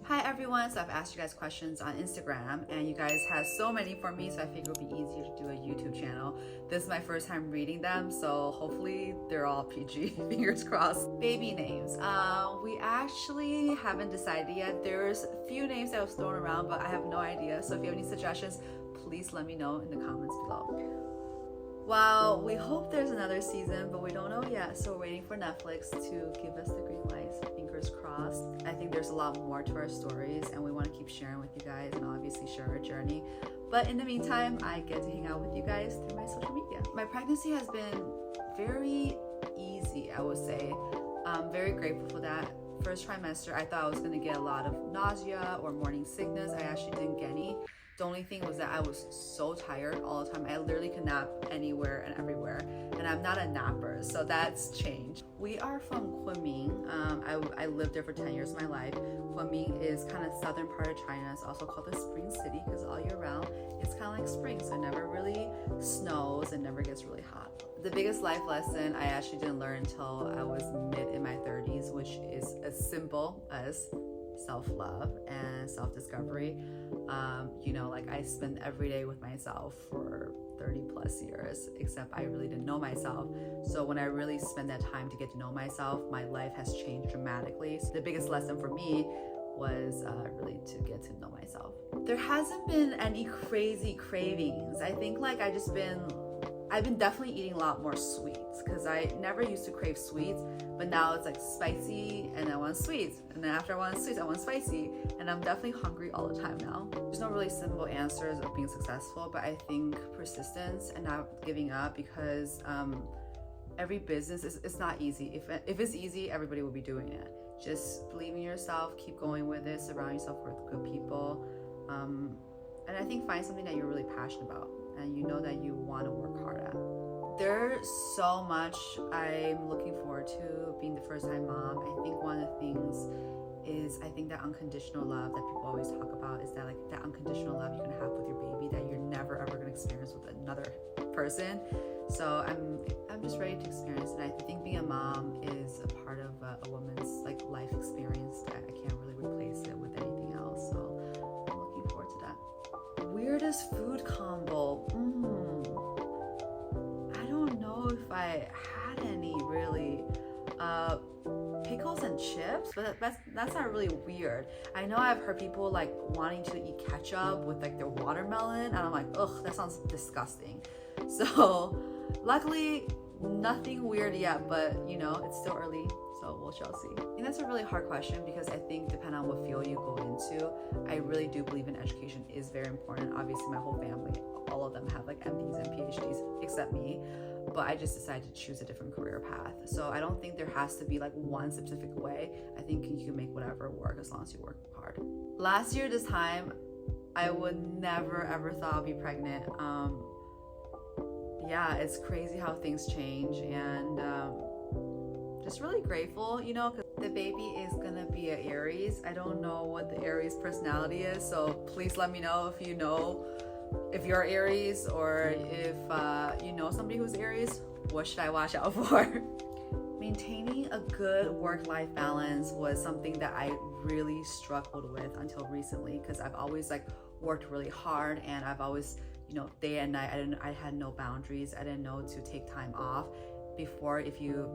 Hi everyone, so I've asked you guys questions on Instagram and you guys have so many for me, so I figured it would be easier to do a YouTube channel. This is my first time reading them, so hopefully they're all PG, fingers crossed. Baby names. We actually haven't decided yet. There's a few names that was thrown around, but I have no idea. So if you have any suggestions, please let me know in the comments below. Well, we hope there's another season, but we don't know yet. So we're waiting for Netflix to give us the green lights, fingers crossed. I think there's a lot more to our stories and we want to keep sharing with you guys and obviously share our journey. But in the meantime, I get to hang out with you guys through my social media. My pregnancy has been very easy, I would say. I'm very grateful for that. First trimester, I thought I was gonna get a lot of nausea or morning sickness. I actually didn't get any. The only thing was that I was so tired all the time. I literally could nap anywhere and everywhere. And I'm not a napper, so that's changed. We are from Kunming. I lived there for 10 years of my life. Kunming is kind of southern part of China. It's also called the Spring City because all year round, it's kind of like spring. So it never really snows and never gets really hot. The biggest life lesson I actually didn't learn until I was mid in my 30s, which is as simple as self-love and self-discovery. Like I spent every day with myself for 30 plus years, except I really didn't know myself. So when I really spend that time to get to know myself, my life has changed dramatically. So the biggest lesson for me was really to get to know myself. There hasn't been any crazy cravings. I think like I've been definitely eating a lot more sweets because I never used to crave sweets, but now it's like spicy and I want sweets. And then after I want sweets, I want spicy. And I'm definitely hungry all the time now. There's no really simple answers of being successful, but I think persistence and not giving up because every business it's not easy. If it's easy, everybody will be doing it. Just believe in yourself, keep going with it, surround yourself with good people. And I think find something that you're really passionate about and you know that you want to work hard at. There's so much I'm looking forward to being the first time mom. I think one of the things is I think that unconditional love that people always talk about is that like that unconditional love you can have with your baby that you're never ever going to experience with another person. So I'm just ready to experience it. I think being a mom is a part of a woman's like life experience that I can't really replace it with anything else. So I'm looking forward to that. Weirdest food combo. I don't know if I had any really. Pickles and chips, but that's not really weird. I know I've heard people like wanting to eat ketchup with like their watermelon, and I'm like, ugh, that sounds disgusting. So luckily nothing weird yet, but it's still early, so we shall see. And that's a really hard question because I think depending on what field you go into, I really do believe in education is very important. Obviously my whole family, all of them have like MDs and PhDs except me, but I just decided to choose a different career path. So I don't think there has to be like one specific way. I think you can make whatever work as long as you work hard. Last year this time, I would never ever thought I'd be pregnant. Yeah, it's crazy how things change, and just really grateful, because the baby is gonna be an Aries. I don't know what the Aries personality is, so please let me know if you know if you're Aries or if you know somebody who's Aries. What should I watch out for? Maintaining a good work-life balance was something that I really struggled with until recently because I've always like worked really hard and I've always day and night I had no boundaries. I didn't know to take time off. Before, if you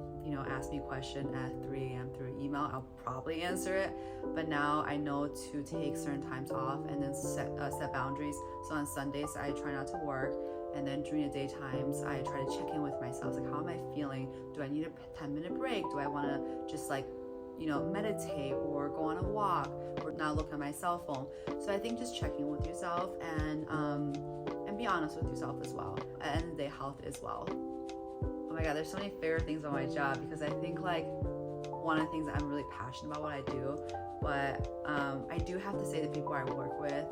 ask me a question at 3 a.m. through email, I'll probably answer it. But now I know to take certain times off and then set boundaries. So on Sundays, I try not to work. And then during the daytimes, I try to check in with myself. Like, how am I feeling? Do I need a 10-minute break? Do I want to just like, meditate or go on a walk or not look at my cell phone? So I think just checking with yourself and be honest with yourself as well. At the end of the day, health as well. Oh my God, there's so many favorite things on my job because I think like one of the things that I'm really passionate about what I do, but I do have to say the people I work with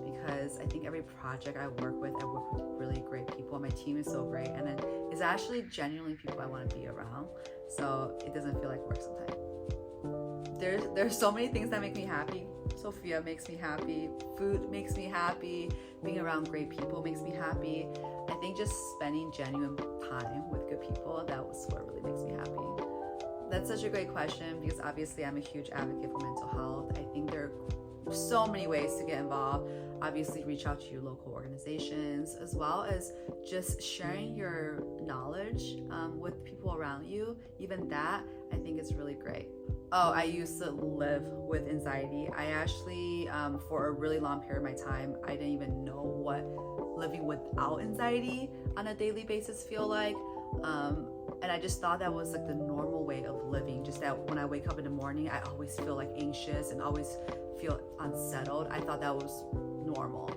because I think every project I work with really great people. My team is so great, and then it's actually genuinely people I want to be around, so it doesn't feel like work sometimes. There's so many things that make me happy. Sophia makes me happy, food makes me happy, being around great people makes me happy. I think just spending genuine time with good people, that was what really makes me happy. That's such a great question because obviously I'm a huge advocate for mental health. I think there are so many ways to get involved. Obviously, reach out to your local organizations, as well as just sharing your knowledge with people around you. Even that, I think is really great. Oh, I used to live with anxiety. I actually, for a really long period of my time, I didn't even know what living without anxiety on a daily basis feel like. And I just thought that was like the normal way of living. Just that when I wake up in the morning, I always feel like anxious and always feel unsettled. I thought that was normal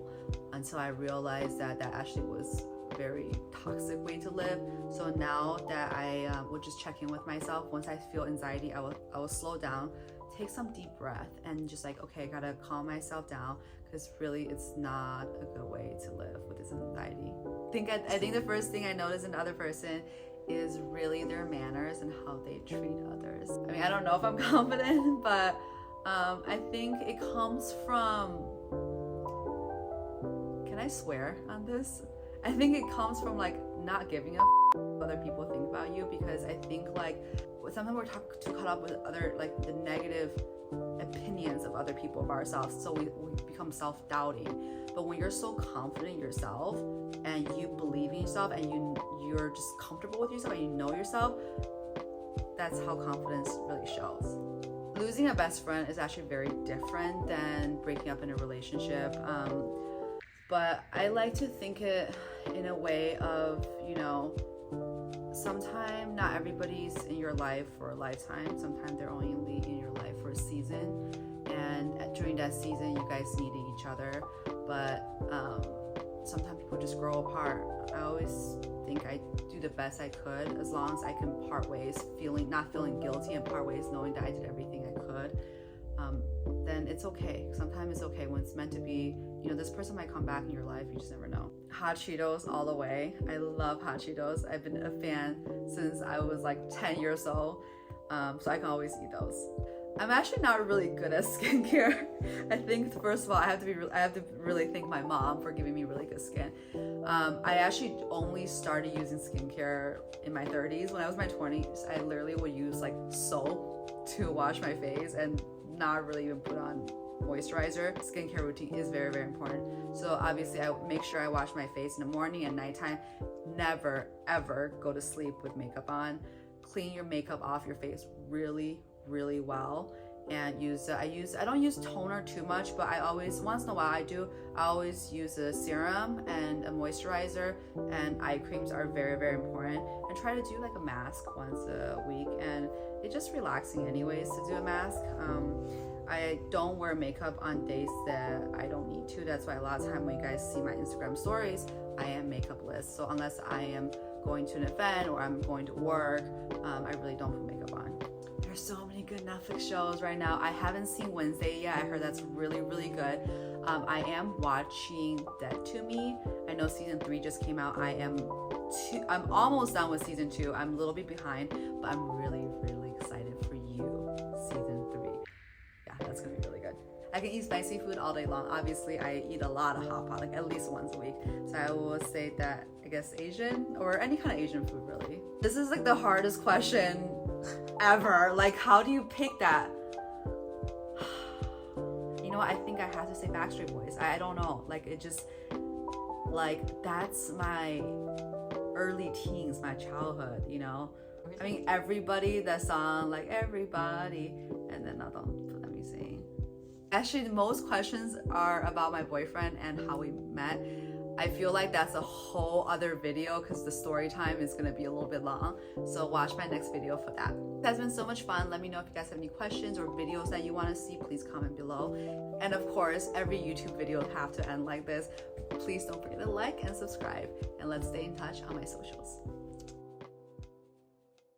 until I realized that that actually was a very toxic way to live. So now that I would just check in with myself, once I feel anxiety, I will slow down, take some deep breath, and just like, okay, I gotta calm myself down, because really it's not a good way to live with this anxiety. I think the first thing I notice in the other person is really their manners and how they treat others. I mean, I don't know if I'm confident, but I think it comes from, can I swear on this? I think it comes from like not giving a what other people think about you, because I think like sometimes we're too caught up with other, like the negative opinions of other people of ourselves, so we become self-doubting. But when you're so confident in yourself and you believe in yourself and you're just comfortable with yourself and you know yourself, that's how confidence really shows. Losing a best friend is actually very different than breaking up in a relationship, but I like to think it in a way of, you know, sometimes not everybody's in your life for a lifetime. Sometimes they're only in your life for a season, and during that season you guys needed each other. But sometimes people just grow apart. I always think I do the best I could, as long as I can part ways not feeling guilty, and part ways knowing that I did everything I could. Then it's okay. Sometimes it's okay when it's meant to be. You know, this person might come back in your life, you just never know. Hot Cheetos all the way. I love Hot Cheetos. I've been a fan since I was like 10 years old, so I can always eat those. I'm actually not really good at skincare. I think first of all, I have to really thank my mom for giving me really good skin. I actually only started using skincare in my 30s. When I was in my 20s, I literally would use like soap to wash my face and not really even put on moisturizer. Skincare routine is very, very important. So obviously I make sure I wash my face in the morning and nighttime. Never ever go to sleep with makeup on. Clean your makeup off your face really, really well, and I don't use toner too much, but I always, once in a while I always use a serum and a moisturizer, and eye creams are very, very important. And try to do like a mask once a week, and it's just relaxing anyways to do a mask. I don't wear makeup on days that I don't need to. That's why a lot of time when you guys see my Instagram stories, I am makeupless. So unless I am going to an event or I'm going to work, I really don't put makeup on. There's so many good Netflix shows right now. I haven't seen Wednesday yet. I heard that's really, really good. I am watching Dead to Me. I know season 3 just came out. I'm almost done with season 2. I'm a little bit behind, but I'm really, really excited for you. Season 3. Yeah, that's gonna be really good. I can eat spicy food all day long. Obviously, I eat a lot of hot pot, like at least once a week. So I will say that, I guess Asian, or any kind of Asian food really. This is like the hardest question ever. Like, how do you pick that? You know what? I think I have to say Backstreet Boys. I don't know. Like, it just, like, that's my early teens, my childhood, you know? I mean, everybody, that song, like, everybody, and then I don't let me sing. Actually, most questions are about my boyfriend and how we met. I feel like that's a whole other video because the story time is gonna be a little bit long. So watch my next video for that. That's been so much fun. Let me know if you guys have any questions or videos that you want to see. Please comment below. And of course, every YouTube video will have to end like this. Please don't forget to like and subscribe. And let's stay in touch on my socials.